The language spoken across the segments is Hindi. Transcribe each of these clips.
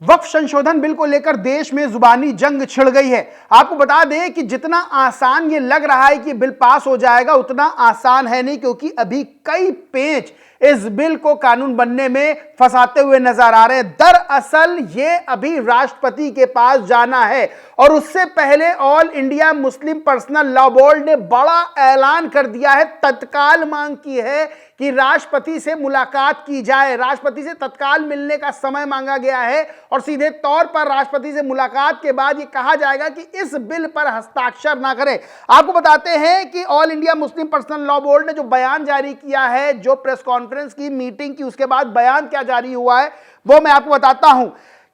वक्फ संशोधन बिल को लेकर देश में जुबानी जंग छिड़ गई है। आपको बता दें कि जितना आसान ये लग रहा है कि बिल पास हो जाएगा, उतना आसान है नहीं, क्योंकि अभी कई पेंच इस बिल को कानून बनने में फंसाते हुए नजर आ रहे हैं। दरअसल ये अभी राष्ट्रपति के पास जाना है और उससे पहले all India Muslim personal law board ने बड़ा ऐलान कर दिया है, तत्काल मांग की है कि राष्ट्रपति से मुलाकात की जाए। राष्ट्रपति से तत्काल मिलने का समय मांगा गया है और सीधे तौर पर राष्ट्रपति से मुलाकात के बाद ये कहा जाएगा कि इस बिल पर हस्ताक्षर ना करें। आपको बताते हैं कि all India Muslim personal law board ने जो बयान जारी किया है, जो प्रेस कॉन्फ्रेंस की मीटिंग की उसके बाद बयान क्या जारी हुआ है वो मैं आपको बताता हूं।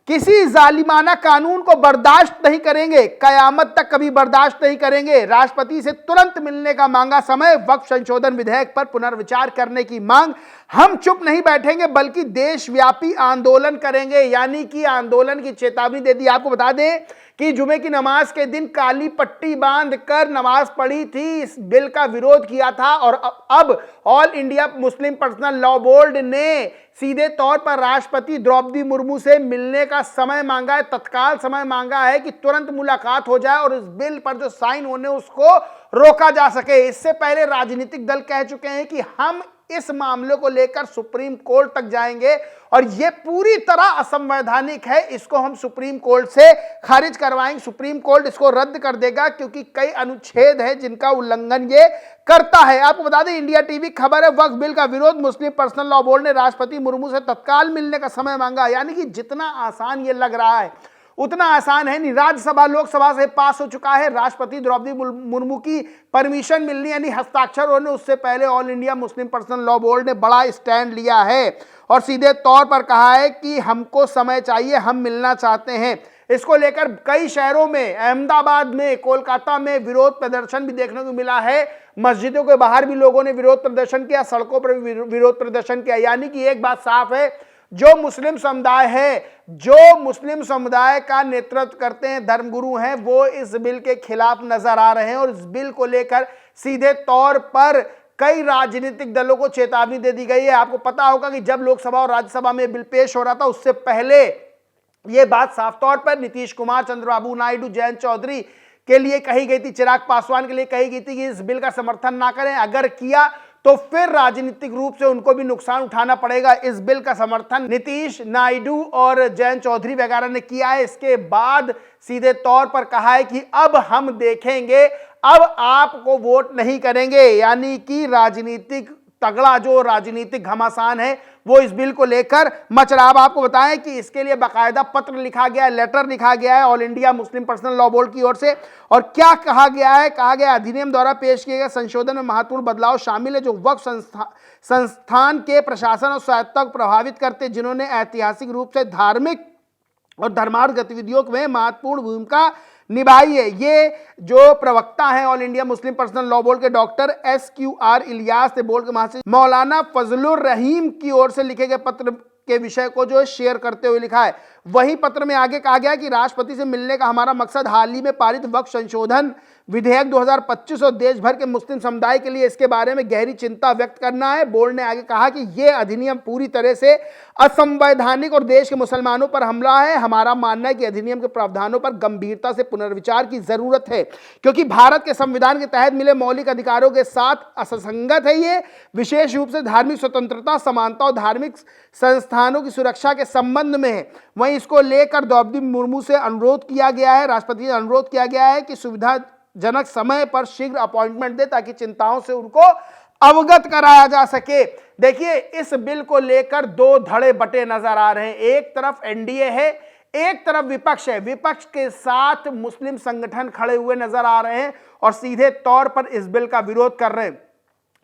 किसी जालिमाना कानून को बर्दाश्त नहीं करेंगे, कयामत तक कभी बर्दाश्त नहीं करेंगे। राष्ट्रपति से तुरंत मिलने का मांगा समय, वक्फ संशोधन विधेयक पर पुनर्विचार करने की मांग। हम चुप नहीं बैठेंगे बल्कि देशव्यापी आंदोलन करेंगे, यानी कि आंदोलन की चेतावनी दे दी। आपको बता दें कि जुमे की नमाज के दिन काली पट्टी बांध कर नमाज पढ़ी थी, इस बिल का विरोध किया था और अब all India Muslim personal law board ने सीधे तौर पर राष्ट्रपति द्रौपदी मुर्मू से मिलने का समय मांगा है, तत्काल समय मांगा है कि तुरंत मुलाकात हो जाए और इस बिल पर जो साइन होने उसको रोका जा सके। इससे पहले राजनीतिक दल कह चुके हैं कि हम इस मामले को लेकर सुप्रीम कोर्ट तक जाएंगे और यह पूरी तरह असंवैधानिक है, इसको हम सुप्रीम कोर्ट से खारिज करवाएंगे। सुप्रीम कोर्ट इसको रद्द कर देगा क्योंकि कई अनुच्छेद हैं जिनका उल्लंघन ये करता है। आपको बता दें, इंडिया टीवी खबर है, वक्फ बिल का विरोध, मुस्लिम पर्सनल लॉ बोर्ड ने राष्ट्रपति मुर्मू से तत्काल मिलने का समय मांगा। यानी कि जितना आसान ये लग रहा है उतना आसान है नहीं। राज्यसभा लोकसभा से पास हो चुका है, राष्ट्रपति द्रौपदी मुर्मू की परमिशन मिलनी यानी हस्ताक्षर होने उससे पहले all India Muslim personal law board ने बड़ा स्टैंड लिया है और सीधे तौर पर कहा है कि हमको समय चाहिए, हम मिलना चाहते हैं। इसको लेकर कई शहरों में, अहमदाबाद में, कोलकाता में विरोध प्रदर्शन भी देखने को मिला है। मस्जिदों के बाहर भी लोगों ने विरोध प्रदर्शन किया, सड़कों पर भी विरोध प्रदर्शन किया। यानी कि एक बात साफ है, जो मुस्लिम समुदाय है, जो मुस्लिम समुदाय का नेतृत्व करते हैं, धर्मगुरु हैं, वो इस बिल के खिलाफ नजर आ रहे हैं और इस बिल को लेकर सीधे तौर पर कई राजनीतिक दलों को चेतावनी दे दी गई है। आपको पता होगा कि जब लोकसभा और राज्यसभा में बिल पेश हो रहा था उससे पहले यह बात साफ तौर पर नीतीश कुमार, चंद्रबाबू नायडू, जयंत चौधरी के लिए कही गई थी, चिराग पासवान के लिए कही गई थी कि इस बिल का समर्थन ना करें, अगर किया तो फिर राजनीतिक रूप से उनको भी नुकसान उठाना पड़ेगा। इस बिल का समर्थन नीतीश, नायडू और जयंत चौधरी वगैरह ने किया है। इसके बाद सीधे तौर पर कहा है कि अब हम देखेंगे, अब आपको वोट नहीं करेंगे। यानी कि राजनीतिक तगड़ा जो राजनीतिक घमासान है वो इस बिल को लेकर मच रहा। अब आपको बताएं कि इसके लिए बाकायदा पत्र लिखा गया है, लेटर लिखा गया है all India Muslim personal law board की ओर से। और क्या कहा गया है? कहा गया अधिनियम द्वारा पेश किए गए संशोधन में महत्वपूर्ण बदलाव शामिल है जो वक्फ संस्थान के प्रशासन और स्वायत्तता को प्रभावित करते, जिन्होंने ऐतिहासिक रूप से धार्मिक और धर्मार्थ गतिविधियों में महत्वपूर्ण भूमिका निभाई है। ये जो प्रवक्ता हैं all India Muslim personal law board के डॉक्टर SQR इलियास ने बोर्ड के महासचिव मौलाना फजलुर रहीम की ओर से लिखे गए पत्र के विषय को जो शेयर करते हुए लिखा है। वही पत्र में आगे कहा गया कि राष्ट्रपति से मिलने का हमारा मकसद हाल ही में पारित वक्फ संशोधन विधेयक 2025 और देश भर के मुस्लिम समुदाय के लिए इसके बारे में गहरी चिंता व्यक्त करना है। बोर्ड ने आगे कहा कि यह अधिनियम पूरी तरह से असंवैधानिक और देश के मुसलमानों पर हमला है। हमारा मानना है कि अधिनियम के प्रावधानों पर गंभीरता से पुनर्विचार की जरूरत है क्योंकि भारत के संविधान के तहत मिले मौलिक अधिकारों के साथ असंगत है। ये विशेष रूप से धार्मिक स्वतंत्रता, समानता और धार्मिक संस्थानों की सुरक्षा के संबंध में है। वहीं इसको लेकर द्रौपदी मुर्मू से अनुरोध किया गया है, राष्ट्रपति से अनुरोध किया गया है कि सुविधाजनक समय पर शीघ्र अपॉइंटमेंट दे ताकि चिंताओं से उनको अवगत कराया जा सके। देखिए, इस बिल को लेकर दो धड़े बटे नजर आ रहे हैं। एक तरफ एनडीए है, एक तरफ विपक्ष है। विपक्ष के साथ मुस्लिम संगठन खड़े हुए नजर आ रहे हैं और सीधे तौर पर इस बिल का विरोध कर रहे हैं।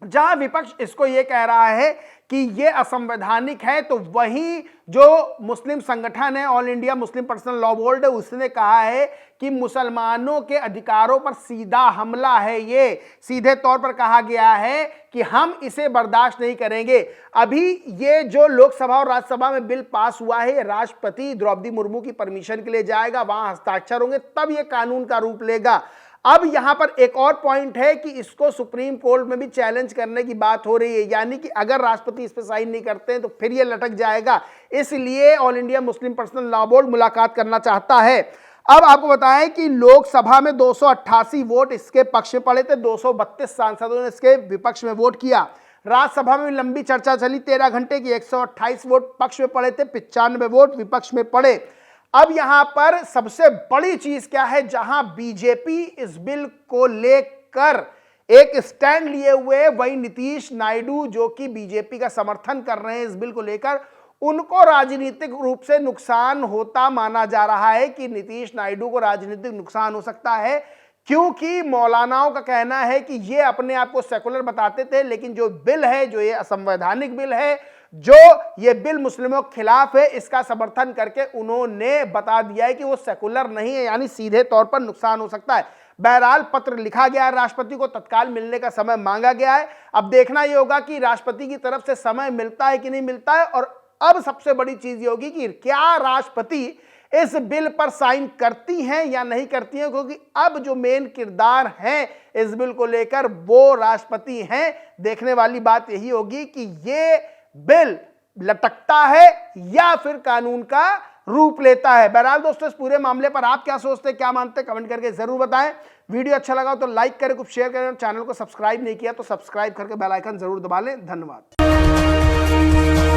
जहां विपक्ष इसको यह कह रहा है कि यह असंवैधानिक है, तो वही जो मुस्लिम संगठन है all India Muslim personal law board है, उसने कहा है कि मुसलमानों के अधिकारों पर सीधा हमला है। ये सीधे तौर पर कहा गया है कि हम इसे बर्दाश्त नहीं करेंगे। अभी ये जो लोकसभा और राज्यसभा में बिल पास हुआ है, राष्ट्रपति द्रौपदी मुर्मू की परमिशन के लिए जाएगा, वहां हस्ताक्षर होंगे, तब ये कानून का रूप लेगा। अब यहां पर एक और पॉइंट है कि इसको सुप्रीम कोर्ट में भी चैलेंज करने की बात हो रही है, यानी कि अगर राष्ट्रपति इस पर साइन नहीं करते हैं तो फिर यह लटक जाएगा। इसलिए all India Muslim personal law board मुलाकात करना चाहता है। अब आपको बताएं कि लोकसभा में 288 वोट इसके पक्ष में पड़े थे, 232 सांसदों ने इसके विपक्ष में वोट किया। राज्यसभा में लंबी चर्चा चली 13 घंटे की, 128 वोट पक्ष में पड़े थे, 95 वोट विपक्ष में पड़े। अब यहां पर सबसे बड़ी चीज क्या है, जहां बीजेपी इस बिल को लेकर एक स्टैंड लिए हुए, वही नीतीश नायडू जो कि बीजेपी का समर्थन कर रहे हैं इस बिल को लेकर, उनको राजनीतिक रूप से नुकसान होता माना जा रहा है कि नीतीश नायडू को राजनीतिक नुकसान हो सकता है, क्योंकि मौलानाओं का कहना है कि ये अपने आप को सेकुलर बताते थे, लेकिन जो बिल है, जो ये असंवैधानिक बिल है, जो ये बिल मुस्लिमों के खिलाफ है, इसका समर्थन करके उन्होंने बता दिया है कि वो सेकुलर नहीं है, यानी सीधे तौर पर नुकसान हो सकता है। बहरहाल पत्र लिखा गया है, राष्ट्रपति को तत्काल मिलने का समय मांगा गया है। अब देखना यह होगा कि राष्ट्रपति की तरफ से समय मिलता है कि नहीं मिलता है, और अब सबसे बड़ी चीज ये होगी कि क्या राष्ट्रपति इस बिल पर साइन करती हैं या नहीं करती हैं, क्योंकि अब जो मेन किरदार हैं इस बिल को लेकर वो राष्ट्रपति हैं। देखने वाली बात यही होगी कि ये बिल लटकता है या फिर कानून का रूप लेता है। बहरहाल दोस्तों, इस पूरे मामले पर आप क्या सोचते हैं, क्या मानते हैं, कमेंट करके जरूर बताएं। वीडियो अच्छा लगा तो लाइक करें, कुछ शेयर करें, और चैनल को सब्सक्राइब नहीं किया तो सब्सक्राइब करके बेल आइकन जरूर दबा लें। धन्यवाद।